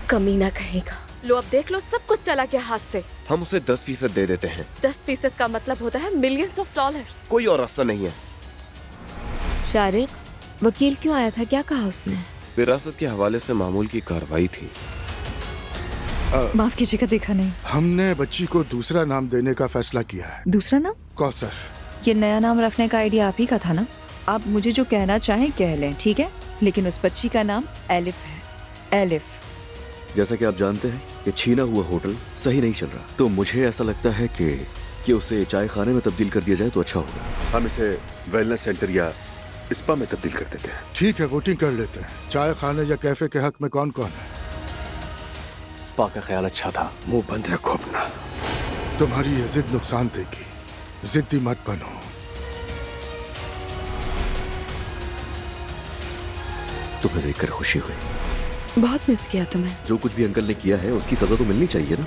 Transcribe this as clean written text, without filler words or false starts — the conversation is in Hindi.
कमीना कहेगा। लो अब देख लो, सब कुछ चला गया हाथ से। हम उसे 10% दे देते हैं। 10% का मतलब होता है मिलियंस ऑफ डॉलर्स। कोई और रास्ता नहीं है। शारिक, वकील क्यों आया था, क्या कहा उसने? विरासत के हवाले से मामूल की कार्रवाई थी। माफ कीजिएगा, देखा नहीं। हमने बच्ची को दूसरा नाम देने का फैसला किया है। दूसरा नाम? कौसर। ये नया नाम रखने का आइडिया आप ही का था ना? आप मुझे जो कहना चाहें कह लें, ठीक है? लेकिन उस बच्ची का नाम एलिफ है। एलिफ। जैसा कि आप जानते हैं कि छीना हुआ होटल सही नहीं चल रहा, तो मुझे ऐसा लगता है कि उसे चाय खाने में तब्दील कर दिया जाए तो अच्छा होगा। हम इसे वेलनेस सेंटर या स्पा में तब्दील कर देते हैं। ठीक है, वोटिंग कर लेते हैं। चाय खाने या कैफे के हक में कौन कौन है? स्पा का ख्याल अच्छा था। मुंह बंद रखो अपना। तुम्हारी ये जिद नुकसान देगी, जिद्दी मत बनो। तुम्हें देखकर खुशी हुई। बहुत मिस किया तुम्हें। जो कुछ भी अंकल ने किया है उसकी सजा तो मिलनी चाहिए ना।